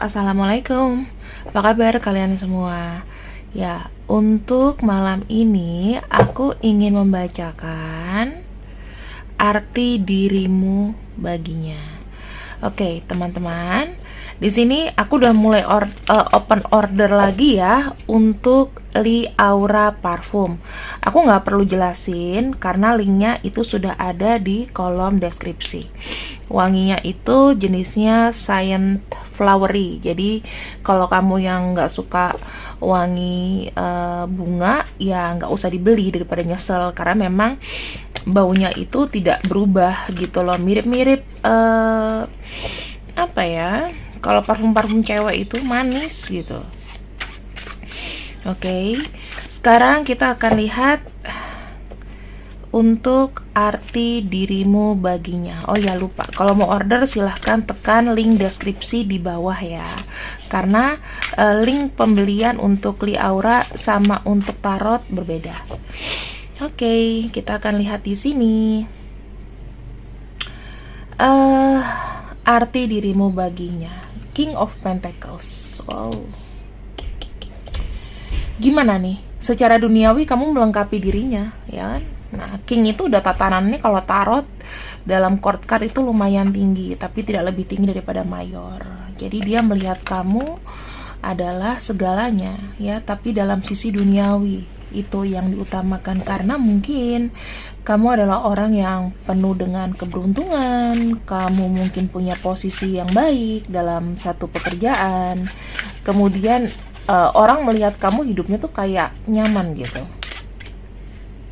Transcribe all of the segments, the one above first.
Assalamualaikum. Apa kabar kalian semua? Ya, untuk malam ini aku ingin membacakan arti dirimu baginya. Oke, teman-teman. Di sini aku udah mulai open order lagi ya untuk Li Aura Parfum. Aku nggak perlu jelasin karena linknya itu sudah ada di kolom deskripsi. Wanginya itu jenisnya Scient Flowery. Jadi kalau kamu yang nggak suka wangi bunga, ya nggak usah dibeli daripada nyesel, karena memang baunya itu tidak berubah gitu loh. Mirip-mirip apa ya? Kalau parfum-parfum cewek itu manis gitu. Oke, sekarang kita akan lihat untuk arti dirimu baginya. Oh ya, lupa, kalau mau order silahkan tekan link deskripsi di bawah ya, karena link pembelian untuk Li Aura sama untuk tarot berbeda. Oke, kita akan lihat di sini. Arti dirimu baginya, King of Pentacles. Wow. Gimana nih? Secara duniawi kamu melengkapi dirinya, ya kan? Nah, King itu udah tatanannya kalau tarot dalam court card itu lumayan tinggi, tapi tidak lebih tinggi daripada mayor. Jadi dia melihat kamu adalah segalanya, ya, tapi dalam sisi duniawi itu yang diutamakan, karena mungkin kamu adalah orang yang penuh dengan keberuntungan, kamu mungkin punya posisi yang baik dalam satu pekerjaan, kemudian orang melihat kamu hidupnya tuh kayak nyaman gitu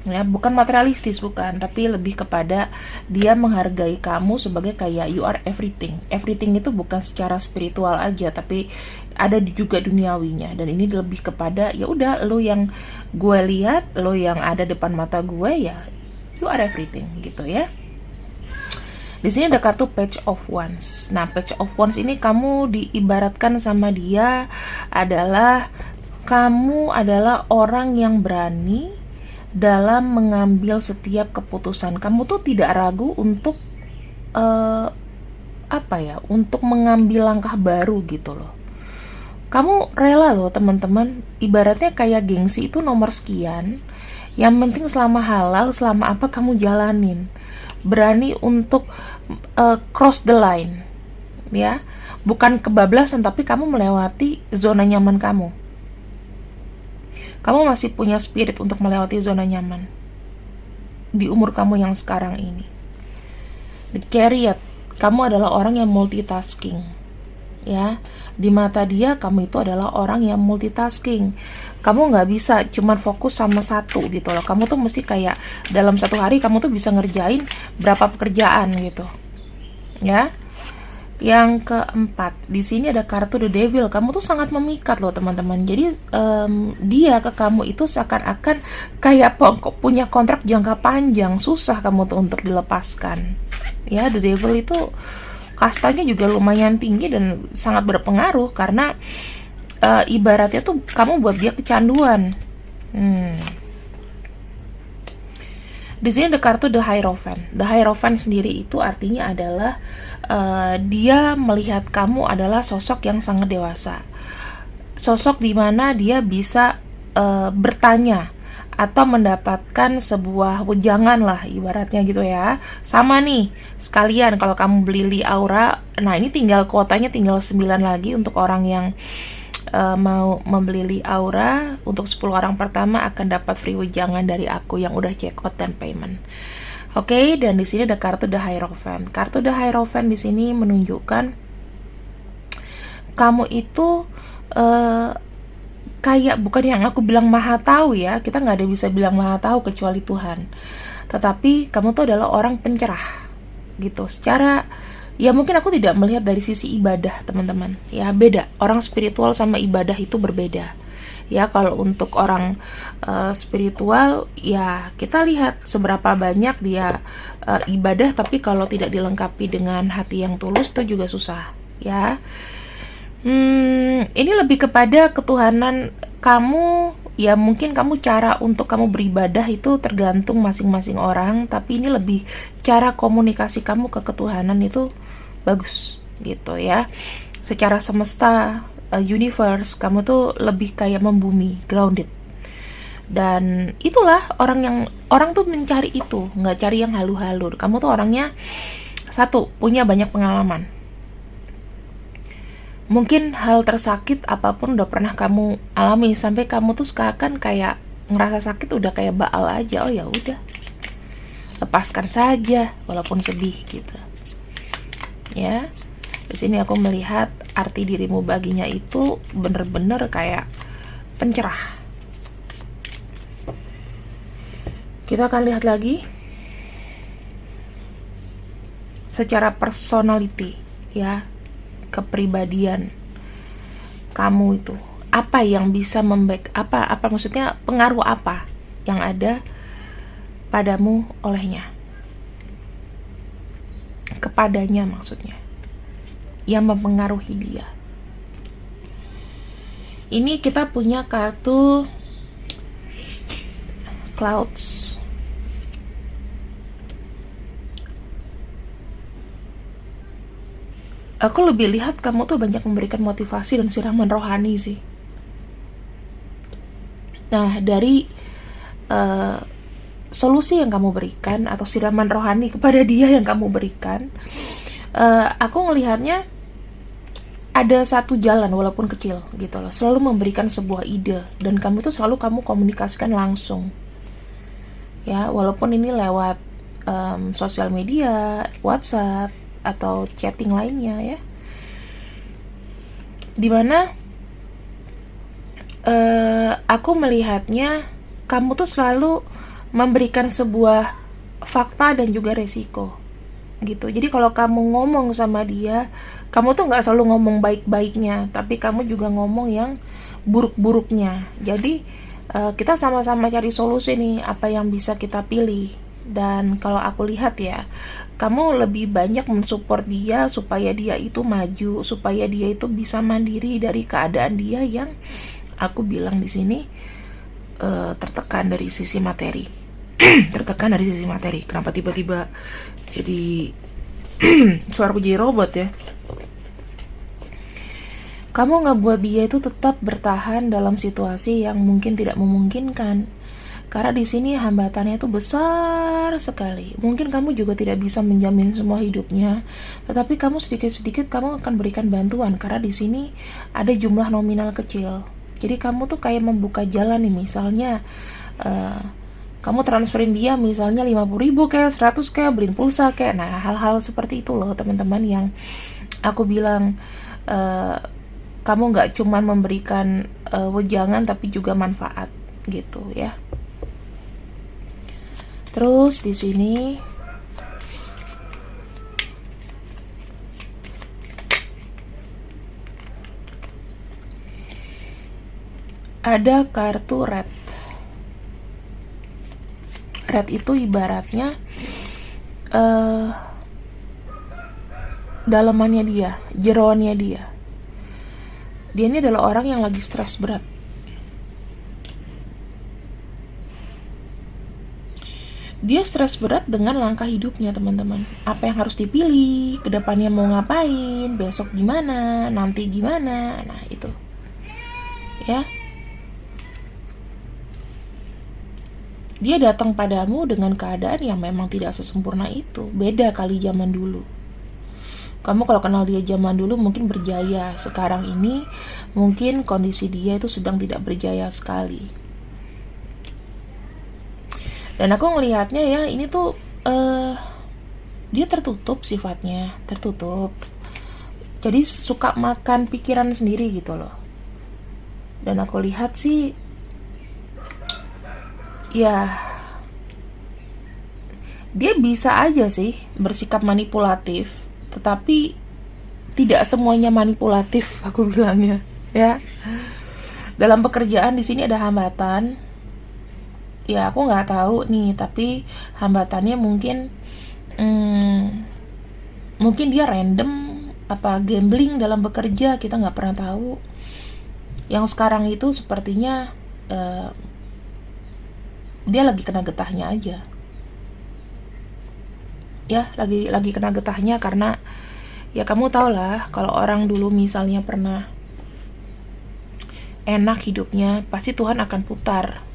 ya, bukan materialistis, bukan, tapi lebih kepada dia menghargai kamu sebagai kayak you are everything. Everything itu bukan secara spiritual aja, tapi ada juga duniawinya, dan ini lebih kepada ya udah, lo yang gue lihat, lo yang ada depan mata gue, ya you are everything gitu ya. Di sini ada kartu Page of Wands. Nah, Page of Wands ini kamu diibaratkan sama dia adalah kamu adalah orang yang berani dalam mengambil setiap keputusan. Kamu tuh tidak ragu untuk untuk mengambil langkah baru gitu loh. Kamu rela loh teman-teman, ibaratnya kayak gengsi itu nomor sekian, yang penting selama halal, selama apa kamu jalanin. Berani untuk cross the line, ya, bukan kebablasan, tapi kamu melewati zona nyaman kamu. Kamu masih punya spirit untuk melewati zona nyaman di umur kamu yang sekarang ini. The Chariot, kamu adalah orang yang multitasking, ya. Di mata dia kamu itu adalah orang yang multitasking. Kamu nggak bisa cuman fokus sama satu gitu loh. Kamu tuh mesti kayak dalam satu hari kamu tuh bisa ngerjain berapa pekerjaan gitu, ya. Yang keempat, di sini ada kartu The Devil. Kamu tuh sangat memikat loh teman-teman. Jadi dia ke kamu itu seakan-akan kayak punya kontrak jangka panjang. Susah kamu tuh untuk dilepaskan. Ya, The Devil itu kastanya juga lumayan tinggi dan sangat berpengaruh, karena ibaratnya tuh kamu buat dia kecanduan. Di sini ada kartu The Hierophant. The Hierophant sendiri itu artinya adalah dia melihat kamu adalah sosok yang sangat dewasa. Sosok dimana dia bisa bertanya atau mendapatkan sebuah wejangan lah ibaratnya gitu ya. Sama nih, sekalian kalau kamu beli Li Aura, nah ini tinggal kuotanya tinggal 9 lagi untuk orang yang mau membeli Li Aura. Untuk 10 orang pertama akan dapat free wejangan dari aku yang udah check out dan payment. Oke, dan di sini ada kartu The Hierophant. Kartu The Hierophant di sini menunjukkan kamu itu kayak, bukan yang aku bilang maha tahu ya, kita nggak ada bisa bilang maha tahu kecuali Tuhan, tetapi kamu tuh adalah orang pencerah gitu. Secara ya mungkin aku tidak melihat dari sisi ibadah teman-teman, ya beda, orang spiritual sama ibadah itu berbeda ya. Kalau untuk orang spiritual ya kita lihat seberapa banyak dia ibadah, tapi kalau tidak dilengkapi dengan hati yang tulus itu juga susah ya. Ini lebih kepada ketuhanan kamu, ya mungkin kamu cara untuk kamu beribadah itu tergantung masing-masing orang, tapi ini lebih cara komunikasi kamu ke ketuhanan itu bagus gitu ya. secara semesta, universe, kamu tuh lebih kayak membumi, grounded. Dan itulah orang tuh mencari itu, nggak cari yang halu-halu. Kamu tuh orangnya satu, punya banyak pengalaman. Mungkin hal tersakit apapun udah pernah kamu alami, sampai kamu tuh seakan kayak ngerasa sakit udah kayak baal aja. Oh ya udah, lepaskan saja walaupun sedih gitu. Ya. Di sini aku melihat arti dirimu baginya itu bener-bener kayak pencerah. Kita akan lihat lagi secara personality, ya, kepribadian kamu itu. Apa yang bisa apa maksudnya, pengaruh apa yang ada padamu olehnya, kepadanya maksudnya, yang mempengaruhi dia. Ini kita punya kartu Clouds. Aku lebih lihat kamu tuh banyak memberikan motivasi dan siraman rohani sih. Nah, dari solusi yang kamu berikan atau siraman rohani kepada dia yang kamu berikan, aku ngelihatnya ada satu jalan walaupun kecil gitu loh, selalu memberikan sebuah ide, dan kamu tuh selalu kamu komunikasikan langsung, ya, walaupun ini lewat sosial media, WhatsApp atau chatting lainnya, ya, dimana aku melihatnya kamu tuh selalu memberikan sebuah fakta dan juga resiko gitu. Jadi kalau kamu ngomong sama dia, kamu tuh nggak selalu ngomong baik-baiknya, tapi kamu juga ngomong yang buruk-buruknya. Jadi kita sama-sama cari solusi nih, apa yang bisa kita pilih. Dan kalau aku lihat ya, kamu lebih banyak mensupport dia supaya dia itu maju, supaya dia itu bisa mandiri dari keadaan dia yang aku bilang di sini tertekan dari sisi materi. Tertekan dari sisi materi. Kenapa tiba-tiba jadi suaraku jadi robot ya? Kamu ngebuat dia itu tetap bertahan dalam situasi yang mungkin tidak memungkinkan. Karena di sini hambatannya itu besar sekali. Mungkin kamu juga tidak bisa menjamin semua hidupnya, tetapi kamu sedikit-sedikit kamu akan berikan bantuan, karena di sini ada jumlah nominal kecil. Jadi kamu tuh kayak membuka jalan nih, misalnya kamu transferin dia misalnya 50.000 kayak 100 kayak beliin pulsa kayak. Nah, hal-hal seperti itu loh teman-teman yang aku bilang, kamu nggak cuma memberikan wejangan tapi juga manfaat gitu ya. Terus di sini ada kartu red. Red itu ibaratnya dalamannya dia, jeroannya dia. Dia ini adalah orang yang lagi stres berat. Dia stres berat dengan langkah hidupnya, teman-teman. Apa yang harus dipilih, kedepannya mau ngapain, besok gimana, nanti gimana. Nah, itu. Ya. Dia datang padamu dengan keadaan yang memang tidak sesempurna itu. Beda kali zaman dulu. Kamu kalau kenal dia zaman dulu mungkin berjaya. Sekarang ini mungkin kondisi dia itu sedang tidak berjaya sekali. Dan aku ngelihatnya ya, ini tuh dia tertutup sifatnya, tertutup. Jadi suka makan pikiran sendiri gitu loh. Dan aku lihat sih, ya, dia bisa aja sih bersikap manipulatif, tetapi tidak semuanya manipulatif, aku bilangnya, ya. Dalam pekerjaan di sini ada hambatan. Ya, aku nggak tahu nih, tapi hambatannya mungkin mungkin dia random, apa gambling dalam bekerja, kita nggak pernah tahu. Yang sekarang itu sepertinya dia lagi kena getahnya aja. Ya, lagi kena getahnya karena Ya kamu tau lah, kalau orang dulu misalnya pernah enak hidupnya, pasti Tuhan akan putar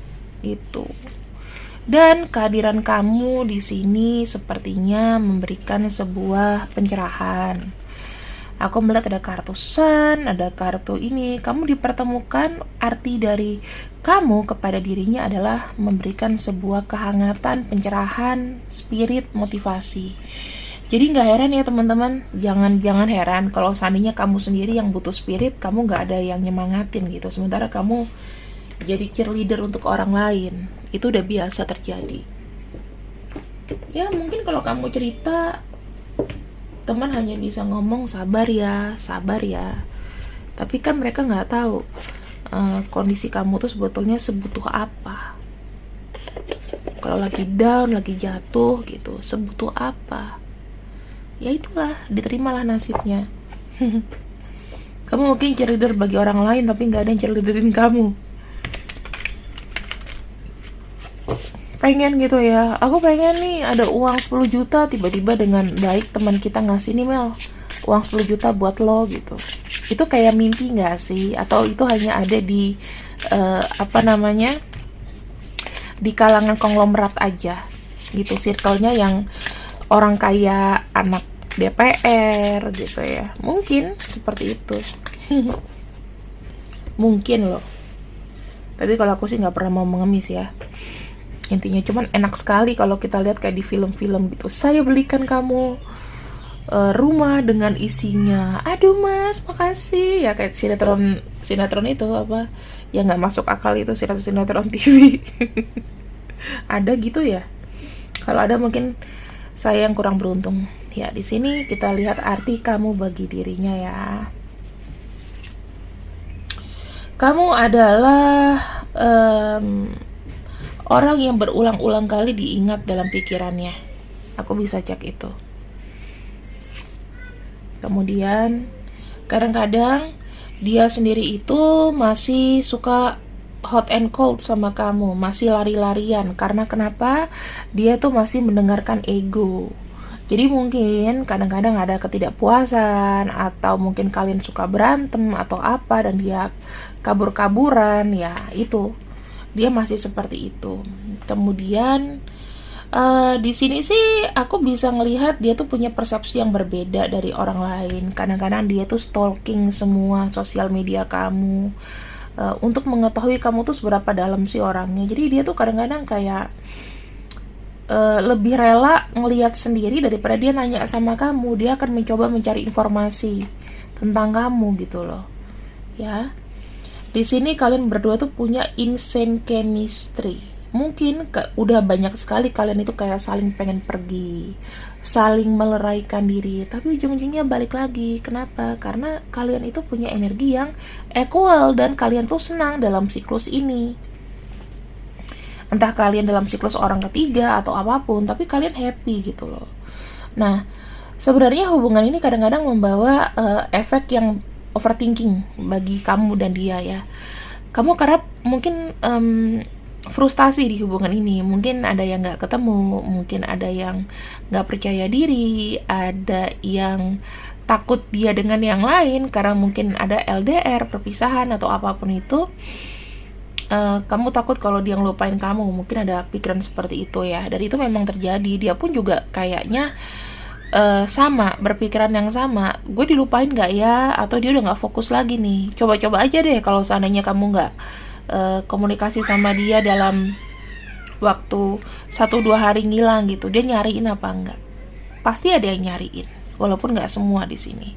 itu. Dan kehadiran kamu di sini sepertinya memberikan sebuah pencerahan. Aku melihat ada kartu Sun, ada kartu ini. Kamu dipertemukan, arti dari kamu kepada dirinya adalah memberikan sebuah kehangatan, pencerahan, spirit, motivasi. Jadi nggak heran ya teman-teman, jangan heran kalau seandainya kamu sendiri yang butuh spirit, kamu nggak ada yang nyemangatin gitu. Sementara kamu jadi cheerleader untuk orang lain, itu udah biasa terjadi. Ya mungkin kalau kamu cerita, teman hanya bisa ngomong sabar ya, tapi kan mereka nggak tahu kondisi kamu tuh sebetulnya sebutuh apa. Kalau lagi down, lagi jatuh gitu, sebutuh apa? Ya itulah, diterimalah nasibnya. Kamu mungkin cheerleader bagi orang lain, tapi nggak ada yang cheerleaderin kamu. Pengen gitu ya, aku pengen nih ada uang 10 juta, tiba-tiba dengan baik teman kita ngasih nih, Mel, uang 10 juta buat lo gitu. Itu kayak mimpi nggak sih? Atau itu hanya ada di di kalangan konglomerat aja gitu, circle-nya yang orang kaya, anak DPR gitu ya. Mungkin seperti itu. Mungkin loh. Tapi kalau aku sih nggak pernah mau mengemis ya. Intinya cuman enak sekali kalau kita lihat kayak di film-film gitu. Saya belikan kamu rumah dengan isinya. Aduh mas, makasih. Ya kayak sinetron itu apa? Ya nggak masuk akal itu sinetron TV. Ada gitu ya. Kalau ada mungkin saya yang kurang beruntung. Ya, di sini kita lihat arti kamu bagi dirinya ya. Kamu adalah orang yang berulang-ulang kali diingat dalam pikirannya. Aku bisa cek itu. Kemudian, kadang-kadang dia sendiri itu masih suka hot and cold sama kamu, masih lari-larian. Karena kenapa? Dia tuh masih mendengarkan ego. Jadi mungkin kadang-kadang ada ketidakpuasan, atau mungkin kalian suka berantem atau apa dan dia kabur-kaburan, ya itu. Dia masih seperti itu. Kemudian di sini sih aku bisa ngelihat dia tuh punya persepsi yang berbeda dari orang lain. Kadang-kadang dia tuh stalking semua sosial media kamu untuk mengetahui kamu tuh seberapa dalam sih orangnya. Jadi dia tuh kadang-kadang kayak lebih rela ngelihat sendiri daripada dia nanya sama kamu. Dia akan mencoba mencari informasi tentang kamu gitu loh. Ya. Di sini kalian berdua tuh punya insane chemistry. Mungkin udah banyak sekali kalian itu kayak saling pengen pergi, saling meleraikan diri, tapi ujung-ujungnya balik lagi. Kenapa? Karena kalian itu punya energi yang equal dan kalian tuh senang dalam siklus ini. Entah kalian dalam siklus orang ketiga atau apapun, tapi kalian happy gitu loh. Nah, sebenarnya hubungan ini kadang-kadang membawa efek yang overthinking bagi kamu dan dia ya. Kamu karena mungkin frustasi di hubungan ini. Mungkin ada yang gak ketemu, mungkin ada yang gak percaya diri, ada yang takut dia dengan yang lain karena mungkin ada LDR, perpisahan atau apapun itu. Kamu takut kalau dia ngelupain kamu, mungkin ada pikiran seperti itu ya. Dan itu memang terjadi. Dia pun juga kayaknya sama, berpikiran yang sama. Gue dilupain gak ya? Atau dia udah gak fokus lagi nih. Coba-coba aja deh kalau seandainya kamu gak komunikasi sama dia dalam waktu 1-2 hari ngilang gitu. Dia nyariin apa enggak? Pasti ada yang nyariin, walaupun gak semua di sini.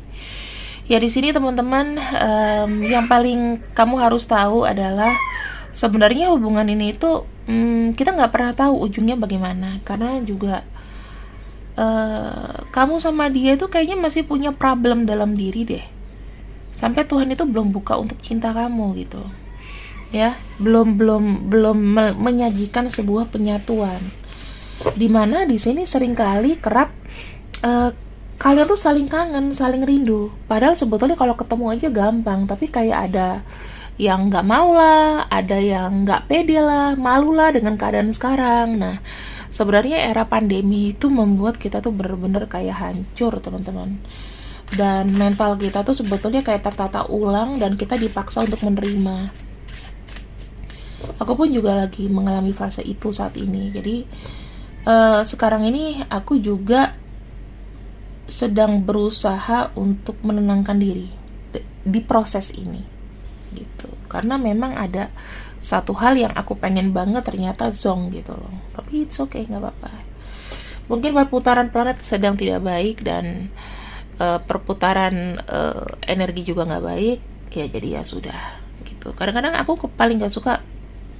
Ya di sini teman-teman, yang paling kamu harus tahu adalah sebenarnya hubungan ini itu kita nggak pernah tahu ujungnya bagaimana, karena juga kamu sama dia itu kayaknya masih punya problem dalam diri deh, sampai Tuhan itu belum buka untuk cinta kamu gitu ya, belum menyajikan sebuah penyatuan, dimana di sini seringkali kerap kalian tuh saling kangen, saling rindu. Padahal sebetulnya kalau ketemu aja gampang, tapi kayak ada yang nggak mau lah, ada yang nggak pede lah, malu lah dengan keadaan sekarang. Nah, sebenarnya era pandemi itu membuat kita tuh bener-bener kayak hancur, teman-teman. dan mental kita tuh sebetulnya kayak tertata ulang dan kita dipaksa untuk menerima. Aku pun juga lagi mengalami fase itu saat ini. Jadi sekarang ini aku juga sedang berusaha untuk menenangkan diri di proses ini gitu. Karena memang ada satu hal yang aku pengen banget ternyata zonk gitu loh. Tapi it's okay, nggak apa-apa. Mungkin perputaran planet sedang tidak baik dan perputaran energi juga nggak baik, ya jadi ya sudah gitu. Kadang-kadang aku paling nggak suka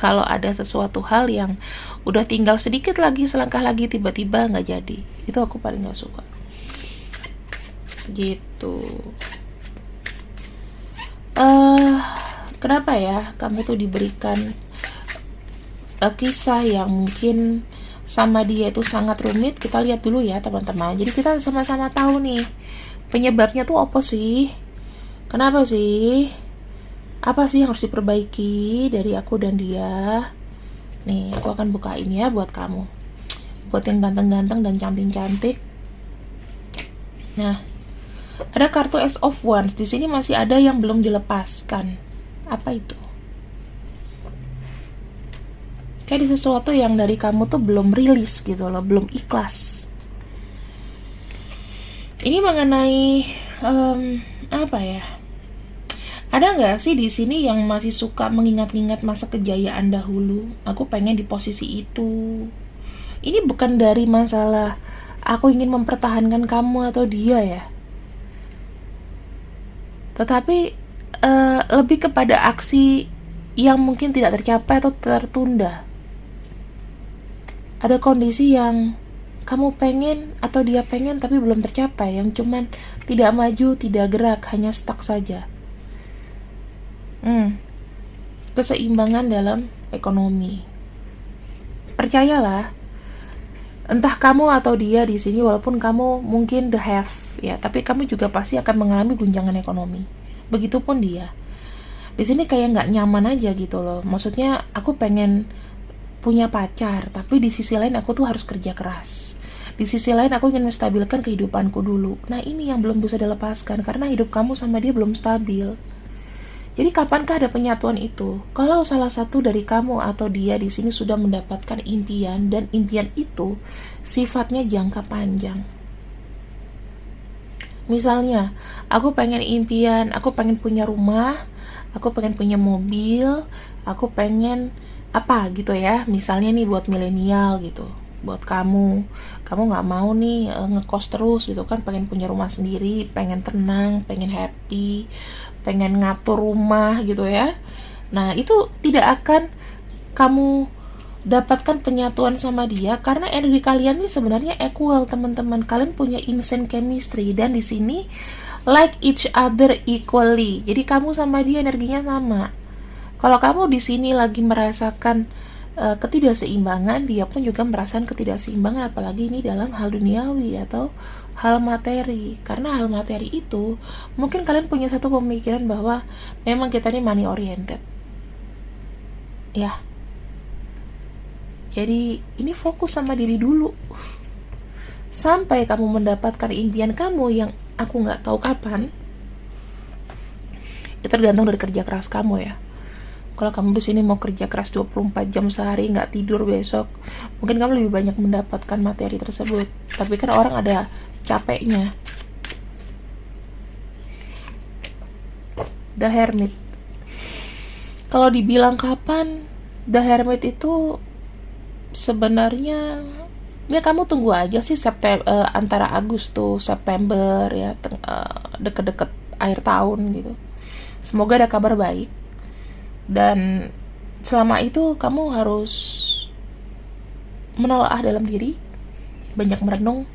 kalau ada sesuatu hal yang udah tinggal sedikit lagi, selangkah lagi tiba-tiba nggak jadi. Itu aku paling nggak suka gitu. Kenapa ya kamu tuh diberikan kisah yang mungkin sama dia itu sangat rumit? Kita lihat dulu ya teman-teman. Jadi kita sama-sama tahu nih penyebabnya tuh apa sih? Kenapa sih? Apa sih yang harus diperbaiki dari aku dan dia? Nih, aku akan bukain ya buat kamu. Buat yang ganteng-ganteng dan cantik-cantik. Nah, ada kartu Ace of Wands. Di sini masih ada yang belum dilepaskan. Apa itu? Kayak ada sesuatu yang dari kamu tuh belum rilis gitu loh, belum ikhlas. Ini mengenai apa ya? Ada nggak sih di sini yang masih suka mengingat-ingat masa kejayaan dahulu? Aku pengen di posisi itu. Ini bukan dari masalah aku ingin mempertahankan kamu atau dia ya. Tetapi lebih kepada aksi yang mungkin tidak tercapai atau tertunda. Ada kondisi yang kamu pengen atau dia pengen tapi belum tercapai, yang cuman tidak maju, tidak gerak, hanya stuck saja. Keseimbangan dalam ekonomi. Percayalah, entah kamu atau dia di sini, walaupun kamu mungkin the have ya, tapi kamu juga pasti akan mengalami guncangan ekonomi. Begitupun dia. Di sini kayak nggak nyaman aja gitu loh. Maksudnya aku pengen punya pacar, tapi di sisi lain aku tuh harus kerja keras. Di sisi lain aku ingin menstabilkan kehidupanku dulu. Nah ini yang belum bisa dilepaskan karena hidup kamu sama dia belum stabil. Jadi kapankah ada penyatuan itu? Kalau salah satu dari kamu atau dia di sini sudah mendapatkan impian dan impian itu sifatnya jangka panjang. Misalnya, aku pengen impian, aku pengen punya rumah, aku pengen punya mobil, aku pengen apa gitu ya. Misalnya nih buat milenial gitu. Buat kamu nggak mau nih ngekos terus gitu kan, pengen punya rumah sendiri, pengen tenang, pengen happy, pengen ngatur rumah gitu ya. Nah itu tidak akan kamu dapatkan penyatuan sama dia karena energi kalian ini sebenarnya equal teman-teman. Kalian punya instant chemistry dan di sini like each other equally. Jadi kamu sama dia energinya sama. Kalau kamu di sini lagi merasakan ketidakseimbangan, dia pun juga merasakan ketidakseimbangan, apalagi ini dalam hal duniawi atau hal materi. Karena hal materi itu mungkin kalian punya satu pemikiran bahwa memang kita ini money oriented ya. Jadi ini fokus sama diri dulu sampai kamu mendapatkan impian kamu yang aku nggak tahu kapan. Itu tergantung dari kerja keras kamu ya. Kalau kamu di sini mau kerja keras 24 jam sehari, nggak tidur besok, mungkin kamu lebih banyak mendapatkan materi tersebut. Tapi kan orang ada capeknya. The Hermit. Kalau dibilang kapan, The Hermit itu sebenarnya ya kamu tunggu aja sih antara Agustus, September ya, deket-deket akhir tahun gitu. Semoga ada kabar baik. Dan selama itu kamu harus menelaah dalam diri, banyak merenung,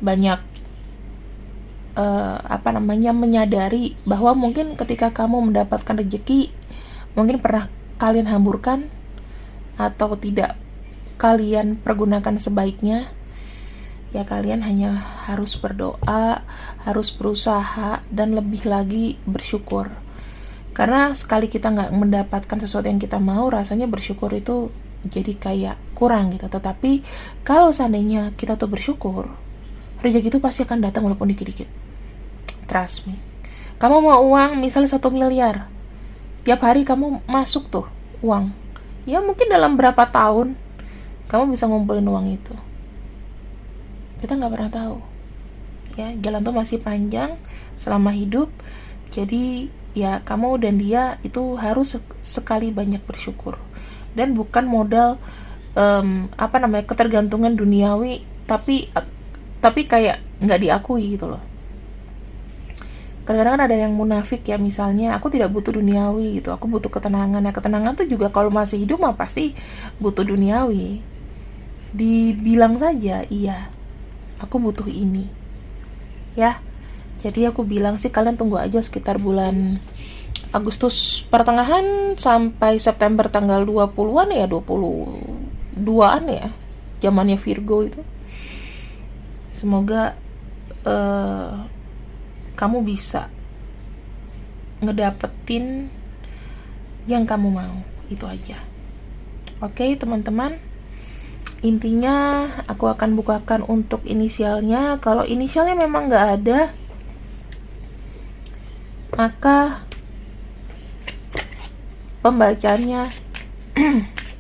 banyak menyadari bahwa mungkin ketika kamu mendapatkan rezeki mungkin pernah kalian hamburkan atau tidak kalian pergunakan sebaiknya. Ya kalian hanya harus berdoa, harus berusaha, dan lebih lagi bersyukur. Karena sekali kita nggak mendapatkan sesuatu yang kita mau, rasanya bersyukur itu jadi kayak kurang gitu. Tetapi kalau seandainya kita tuh bersyukur, rezeki itu pasti akan datang walaupun dikit-dikit. Trust me. Kamu mau uang misalnya 1 miliar, tiap hari kamu masuk tuh uang, ya mungkin dalam berapa tahun kamu bisa ngumpulin uang itu. Kita nggak pernah tahu ya, jalan tuh masih panjang selama hidup. Jadi ya kamu dan dia itu harus sekali banyak bersyukur, dan bukan modal ketergantungan duniawi tapi kayak nggak diakui gitu loh. Kadang-kadang kan ada yang munafik ya, misalnya aku tidak butuh duniawi gitu, aku butuh ketenangan. Nah ketenangan tuh juga kalau masih hidup mah pasti butuh duniawi. Dibilang saja, iya aku butuh ini ya. Jadi aku bilang sih kalian tunggu aja sekitar bulan Agustus pertengahan sampai September tanggal 20-an ya, 22-an ya, zamannya Virgo itu. Semoga kamu bisa ngedapetin yang kamu mau, itu aja. Oke teman-teman, intinya aku akan bukakan untuk inisialnya. Kalau inisialnya memang nggak ada, maka pembacaannya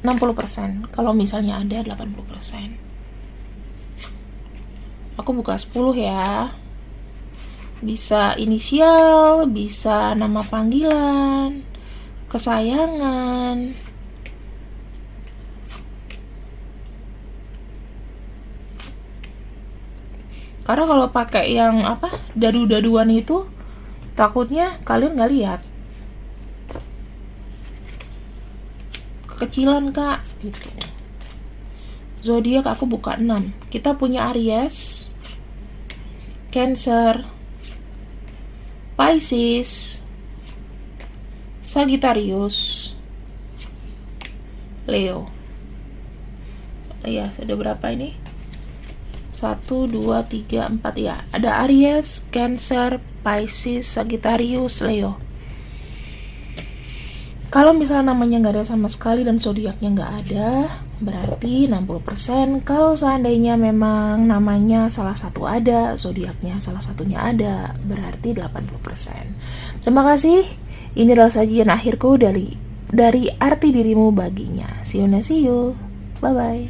60%. Kalau misalnya ada 80%. Aku buka 10 ya. Bisa inisial, bisa nama panggilan, kesayangan. Karena kalau pakai yang dadu-daduan itu, takutnya kalian nggak lihat. Kekecilan kak gitu. Zodiak aku buka 6. Kita punya Aries, Cancer, Pisces, Sagittarius, Leo. Ya, sudah berapa ini? 1, 2, 3, 4 ya. Ada Aries, Cancer, Pisces, Sagittarius, Leo. Kalau misalnya namanya nggak ada sama sekali dan zodiaknya nggak ada, berarti 60%. Kalau seandainya memang namanya salah satu ada, zodiaknya salah satunya ada, berarti 80%. Terima kasih. Ini adalah sajian akhirku dari arti dirimu baginya. See you. Bye bye.